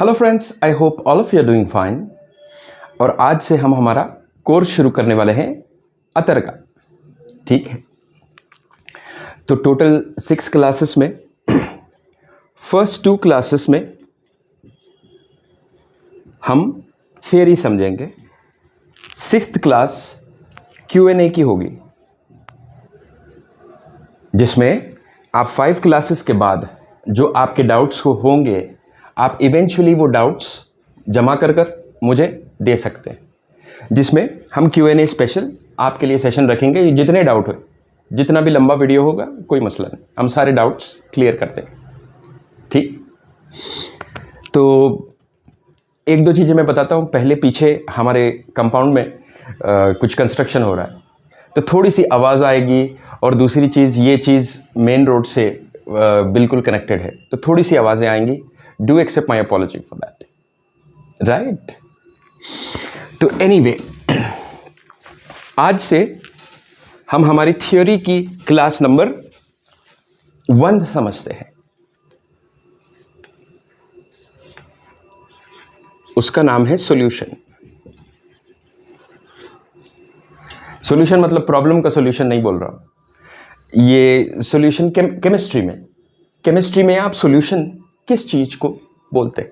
Hello friends, I hope all of you are doing fine. और आज से हम हमारा कोर्स शुरू करने वाले हैं अतर का। ठीक है, तो टोटल 6 क्लासेस में फर्स्ट 2 क्लासेस में हम थियरी समझेंगे। 6th क्लास Q&A की होगी, जिसमें आप 5 क्लासेस के बाद जो आपके डाउट्स होंगे आप इवेंचुअली वो डाउट्स जमा कर मुझे दे सकते हैं, जिसमें हम Q&A स्पेशल आपके लिए सेशन रखेंगे। जितने डाउट हो, जितना भी लंबा वीडियो होगा कोई मसला नहीं, हम सारे डाउट्स क्लियर करते हैं। ठीक, तो एक दो चीज़ें मैं बताता हूँ। पहले पीछे हमारे कंपाउंड में कुछ कंस्ट्रक्शन हो रहा है, तो थोड़ी सी आवाज़ आएगी। और दूसरी चीज़, ये चीज़ मेन रोड से बिल्कुल कनेक्टेड है, तो थोड़ी सी आवाज़ें आएंगी। Do accept my apology for that, right. तो एनीवे, आज से हम हमारी थियोरी की क्लास नंबर 1 समझते हैं। उसका नाम है सॉल्यूशन। सॉल्यूशन मतलब प्रॉब्लम का सॉल्यूशन नहीं बोल रहा हूं। ये सॉल्यूशन केमिस्ट्री में आप सॉल्यूशन किस चीज को बोलते हैं,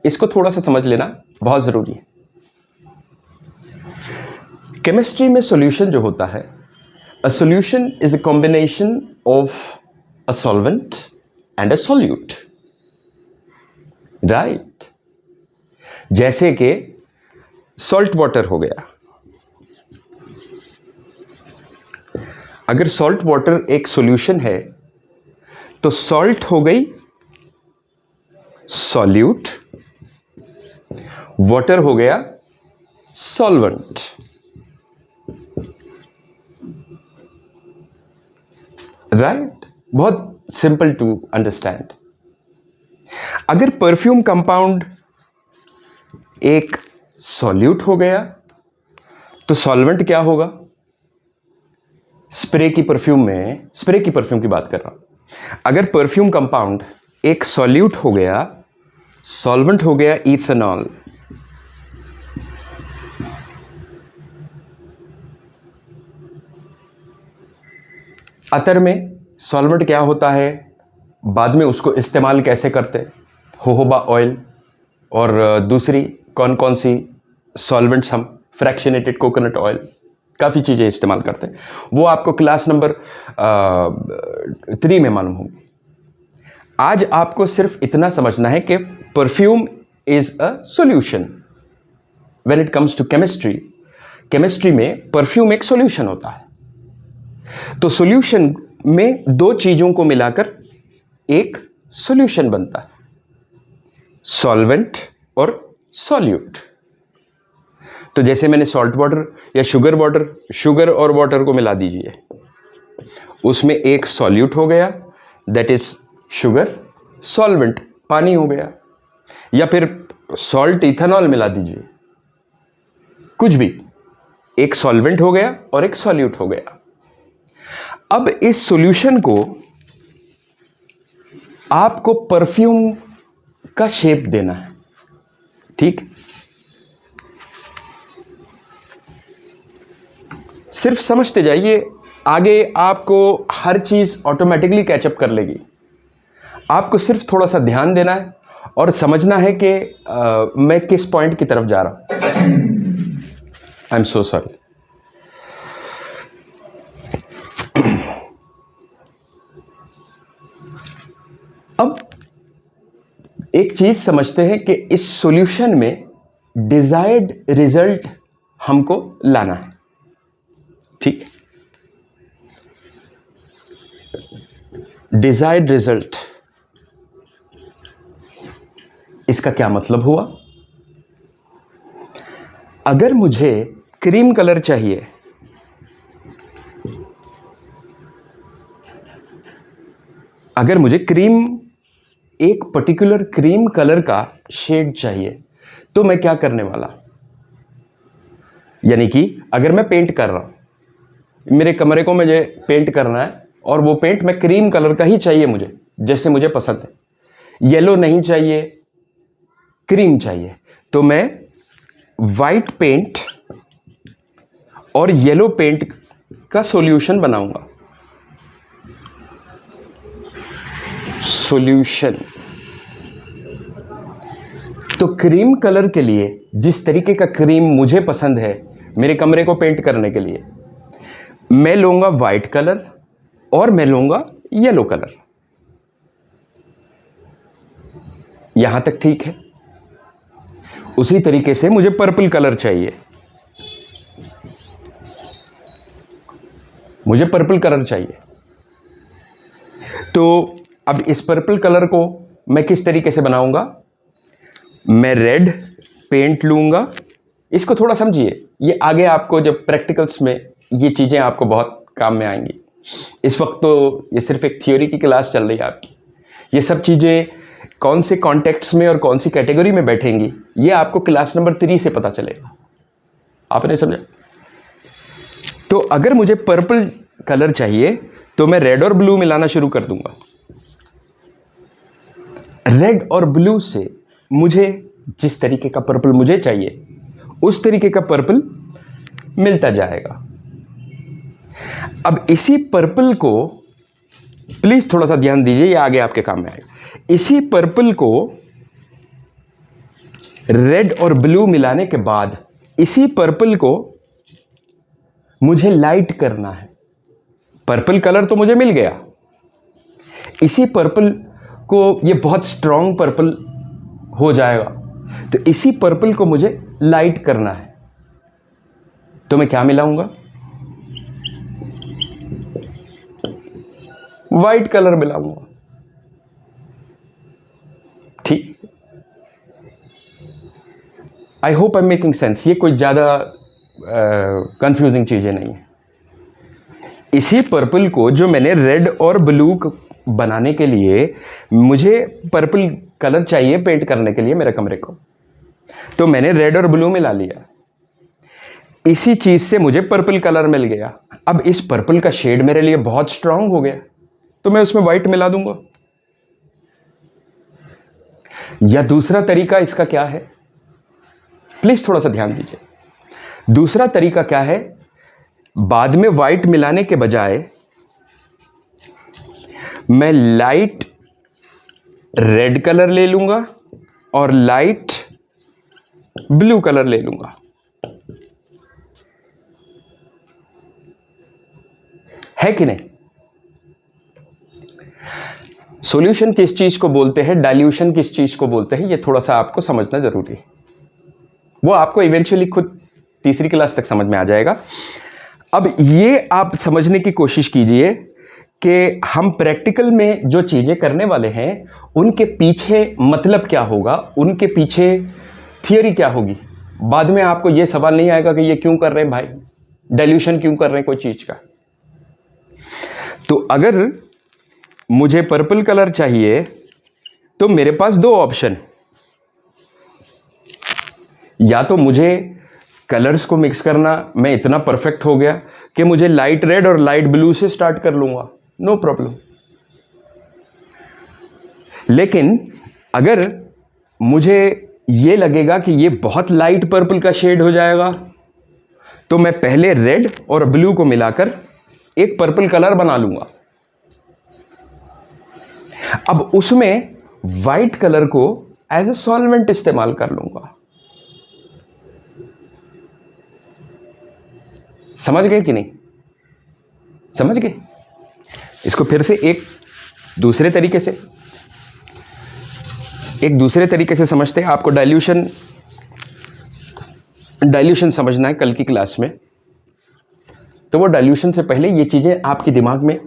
इसको थोड़ा सा समझ लेना बहुत जरूरी है। केमिस्ट्री में सॉल्यूशन जो होता है, a solution is a combination of a solvent and a solute, right. जैसे कि सॉल्ट वाटर हो गया। अगर सॉल्ट वाटर एक सॉल्यूशन है तो सॉल्ट हो गई सॉल्यूट, वाटर हो गया सॉल्वेंट, राइट। बहुत सिंपल टू अंडरस्टैंड। अगर परफ्यूम कंपाउंड एक सॉल्यूट हो गया तो सॉल्वेंट क्या होगा? स्प्रे की परफ्यूम की बात कर रहा हूं। अगर परफ्यूम कंपाउंड एक सॉल्यूट हो गया, सॉल्वेंट हो गया इथेनॉल। अतर में सॉल्वेंट क्या होता है, बाद में उसको इस्तेमाल कैसे करते हैं? जोहोबा ऑयल और दूसरी कौन कौन सी सॉल्वेंट्स हम फ्रैक्शनेटेड कोकोनट ऑयल, काफ़ी चीज़ें इस्तेमाल करते हैं। वो आपको क्लास नंबर 3 में मालूम होगी। आज आपको सिर्फ इतना समझना है कि perfume is a solution. When it comes to chemistry में परफ्यूम एक सॉल्यूशन होता है। तो सॉल्यूशन में 2 चीज़ों को मिलाकर एक सॉल्यूशन बनता है, सॉल्वेंट और सॉल्यूट। तो जैसे मैंने सॉल्ट वाटर या शुगर और वाटर को मिला दीजिए, उसमें एक सॉल्यूट हो गया, दैट इज शुगर, सॉल्वेंट पानी हो गया। या फिर सॉल्ट इथेनॉल मिला दीजिए, कुछ भी, एक सॉल्वेंट हो गया और एक सॉल्यूट हो गया। अब इस सॉल्यूशन को आपको परफ्यूम का शेप देना है, ठीक। सिर्फ समझते जाइए, आगे आपको हर चीज ऑटोमेटिकली कैचअप कर लेगी। आपको सिर्फ थोड़ा सा ध्यान देना है और समझना है कि मैं किस पॉइंट की तरफ जा रहा हूं। I am so sorry. अब एक चीज समझते हैं कि इस सॉल्यूशन में डिजायर्ड रिजल्ट हमको लाना है, ठीक। डिजायर्ड रिजल्ट, इसका क्या मतलब हुआ? अगर मुझे क्रीम कलर चाहिए, अगर मुझे एक पर्टिकुलर क्रीम कलर का शेड चाहिए, तो मैं क्या करने वाला? यानी कि अगर मैं पेंट कर रहा हूं, मेरे कमरे को मुझे पेंट करना है और वो पेंट मैं क्रीम कलर का ही चाहिए मुझे, जैसे मुझे पसंद है। येलो नहीं चाहिए, क्रीम चाहिए, तो मैं वाइट पेंट और येलो पेंट का सॉल्यूशन बनाऊंगा। सॉल्यूशन, तो क्रीम कलर के लिए जिस तरीके का क्रीम मुझे पसंद है मेरे कमरे को पेंट करने के लिए, मैं लूंगा वाइट कलर और मैं लूंगा येलो कलर। यहां तक ठीक है। उसी तरीके से मुझे पर्पल कलर चाहिए, मुझे पर्पल कलर चाहिए। तो अब इस पर्पल कलर को मैं किस तरीके से बनाऊंगा? मैं रेड पेंट लूंगा। इसको थोड़ा समझिए, ये आगे आपको जब प्रैक्टिकल्स में ये चीजें आपको बहुत काम में आएंगी। इस वक्त तो ये सिर्फ एक थ्योरी की क्लास चल रही है आपकी। ये सब चीजें कौन से कॉन्टेक्ट्स में और कौन सी कैटेगरी में बैठेंगी ये आपको क्लास नंबर 3 से पता चलेगा। आपने समझा? तो अगर मुझे पर्पल कलर चाहिए तो मैं रेड और ब्लू मिलाना शुरू कर दूंगा। रेड और ब्लू से मुझे जिस तरीके का पर्पल मुझे चाहिए उस तरीके का पर्पल मिलता जाएगा। अब इसी पर्पल को, प्लीज थोड़ा सा ध्यान दीजिए, ये आगे आपके काम में आएगा। इसी पर्पल को रेड और ब्लू मिलाने के बाद इसी पर्पल को मुझे लाइट करना है। पर्पल कलर तो मुझे मिल गया, इसी पर्पल को, ये बहुत स्ट्रॉन्ग पर्पल हो जाएगा, तो इसी पर्पल को मुझे लाइट करना है। तो मैं क्या मिलाऊंगा? वाइट कलर मिलाऊंगा। ठीक, I hope I am making sense. ये कोई ज्यादा कंफ्यूजिंग चीजें नहीं है। इसी पर्पल को जो मैंने रेड और ब्लू बनाने के लिए, मुझे पर्पल कलर चाहिए पेंट करने के लिए मेरे कमरे को, तो मैंने रेड और ब्लू मिला लिया। इसी चीज से मुझे पर्पल कलर मिल गया। अब इस पर्पल का शेड मेरे लिए बहुत स्ट्रांग हो गया, तो मैं उसमें व्हाइट मिला दूंगा। या दूसरा तरीका इसका क्या है, प्लीज थोड़ा सा ध्यान दीजिए। दूसरा तरीका क्या है? बाद में व्हाइट मिलाने के बजाय मैं लाइट रेड कलर ले लूंगा और लाइट ब्लू कलर ले लूंगा। है कि नहीं? सॉल्यूशन किस चीज को बोलते हैं, डाइल्यूशन किस चीज को बोलते हैं, ये थोड़ा सा आपको समझना जरूरी है। वो आपको इवेंचुअली खुद तीसरी क्लास तक समझ में आ जाएगा। अब ये आप समझने की कोशिश कीजिए कि हम प्रैक्टिकल में जो चीजें करने वाले हैं उनके पीछे मतलब क्या होगा, उनके पीछे थियरी क्या होगी। बाद में आपको यह सवाल नहीं आएगा कि ये क्यों कर रहे हैं भाई, डाइल्यूशन क्यों कर रहे हैं कोई चीज का। तो अगर मुझे पर्पल कलर चाहिए तो मेरे पास दो ऑप्शन, या तो मुझे कलर्स को मिक्स करना, मैं इतना परफेक्ट हो गया कि मुझे लाइट रेड और लाइट ब्लू से स्टार्ट कर लूंगा, नो प्रॉब्लम। लेकिन अगर मुझे ये लगेगा कि ये बहुत लाइट पर्पल का शेड हो जाएगा, तो मैं पहले रेड और ब्लू को मिलाकर एक पर्पल कलर बना लूंगा। अब उसमें व्हाइट कलर को एज ए सॉल्वेंट इस्तेमाल कर लूंगा। समझ गए कि नहीं? समझ गए? इसको फिर से एक दूसरे तरीके से समझते हैं। आपको डाइल्यूशन समझना है कल की क्लास में, तो वो डाइल्यूशन से पहले ये चीजें आपके दिमाग में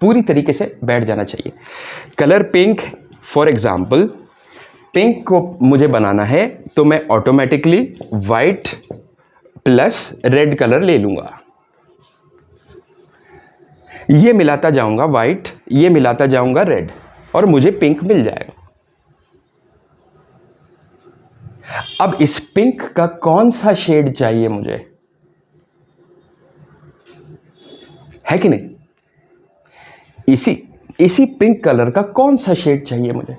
पूरी तरीके से बैठ जाना चाहिए। Colour pink, for example, pink को मुझे बनाना है तो मैं automatically white plus red colour ले लूंगा। ये मिलाता जाऊंगा व्हाइट, ये मिलाता जाऊंगा रेड, और मुझे पिंक मिल जाएगा। अब इस पिंक का कौन सा शेड चाहिए मुझे, है कि नहीं? इसी पिंक कलर का कौन सा शेड चाहिए मुझे?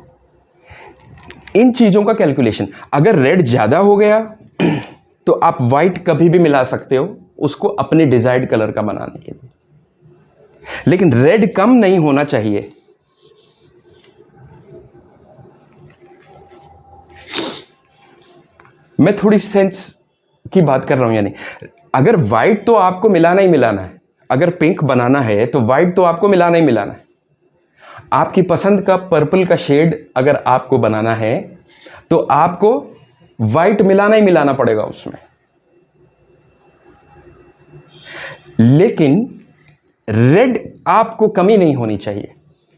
इन चीज़ों का कैलकुलेशन, अगर रेड ज़्यादा हो गया तो आप वाइट कभी भी मिला सकते हो उसको अपने डिजायर्ड कलर का बनाने के लिए, लेकिन रेड कम नहीं होना चाहिए। मैं थोड़ी सेंस की बात कर रहा हूं, यानी अगर वाइट तो आपको मिलाना ही मिलाना है, अगर पिंक बनाना है तो वाइट तो आपको मिलाना ही मिलाना है। आपकी पसंद का पर्पल का शेड अगर आपको बनाना है तो आपको वाइट मिलाना ही मिलाना पड़ेगा उसमें, लेकिन रेड आपको कमी नहीं होनी चाहिए,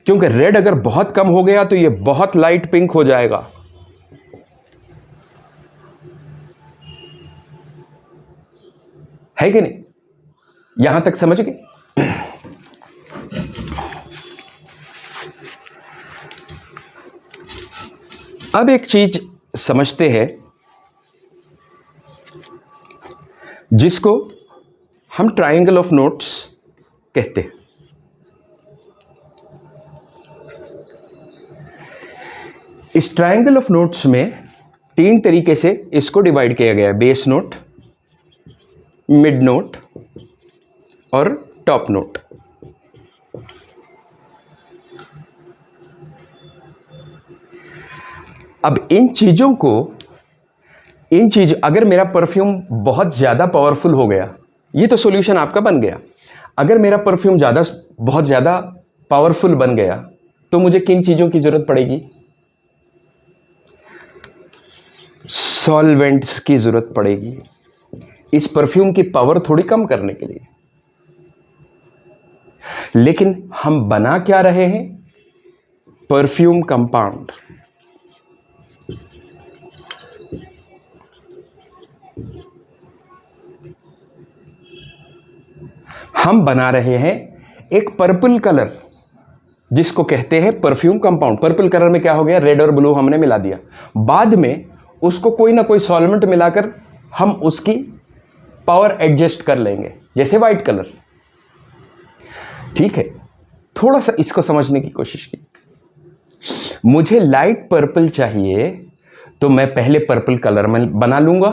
क्योंकि रेड अगर बहुत कम हो गया तो यह बहुत लाइट पिंक हो जाएगा। है कि नहीं? यहां तक समझ गए? अब एक चीज समझते हैं जिसको हम ट्रायंगल ऑफ नोट्स कहते हैं। इस ट्रायंगल ऑफ नोट्स में 3 तरीके से इसको डिवाइड किया गया है, बेस नोट, मिड नोट और टॉप नोट। अब इन चीजों अगर मेरा परफ्यूम बहुत ज्यादा पावरफुल हो गया, ये तो सॉल्यूशन आपका बन गया। अगर मेरा परफ्यूम बहुत ज्यादा पावरफुल बन गया तो मुझे किन चीजों की जरूरत पड़ेगी? सॉल्वेंट्स की जरूरत पड़ेगी इस परफ्यूम की पावर थोड़ी कम करने के लिए। लेकिन हम बना क्या रहे हैं? Perfume compound. हम बना रहे हैं एक पर्पल कलर जिसको कहते हैं परफ्यूम कंपाउंड। पर्पल कलर में क्या हो गया? रेड और ब्लू हमने मिला दिया। बाद में उसको कोई ना कोई सॉल्वेंट मिलाकर हम उसकी पावर एडजस्ट कर लेंगे, जैसे वाइट कलर। ठीक है, थोड़ा सा इसको समझने की कोशिश की। मुझे लाइट पर्पल चाहिए तो मैं पहले पर्पल कलर में बना लूंगा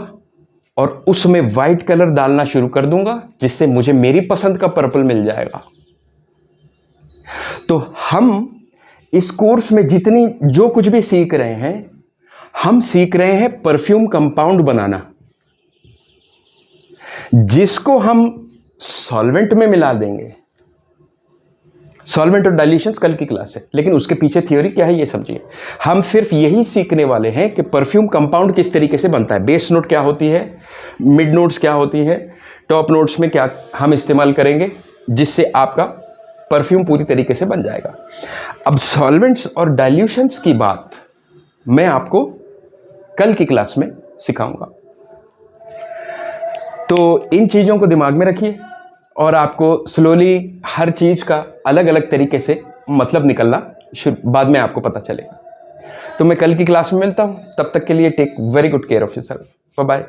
और उसमें वाइट कलर डालना शुरू कर दूंगा, जिससे मुझे मेरी पसंद का पर्पल मिल जाएगा। तो हम इस कोर्स में जो कुछ भी सीख रहे हैं, हम सीख रहे हैं परफ्यूम कंपाउंड बनाना, जिसको हम सॉल्वेंट में मिला देंगे। सॉल्वेंट और डाइल्यूशंस कल की क्लास है, लेकिन उसके पीछे थ्योरी क्या है ये समझिए। हम सिर्फ यही सीखने वाले हैं कि परफ्यूम कंपाउंड किस तरीके से बनता है, बेस नोट क्या होती है, मिड नोट्स क्या होती है, टॉप नोट्स में क्या हम इस्तेमाल करेंगे, जिससे आपका परफ्यूम पूरी तरीके से बन जाएगा। अब सॉल्वेंट्स और डाइल्यूशंस की बात मैं आपको कल की क्लास में सिखाऊंगा। तो इन चीज़ों को दिमाग में रखिए और आपको स्लोली हर चीज़ का अलग अलग तरीके से मतलब निकलना बाद में आपको पता चलेगा। तो मैं कल की क्लास में मिलता हूँ, तब तक के लिए take very good care of yourself. Bye bye.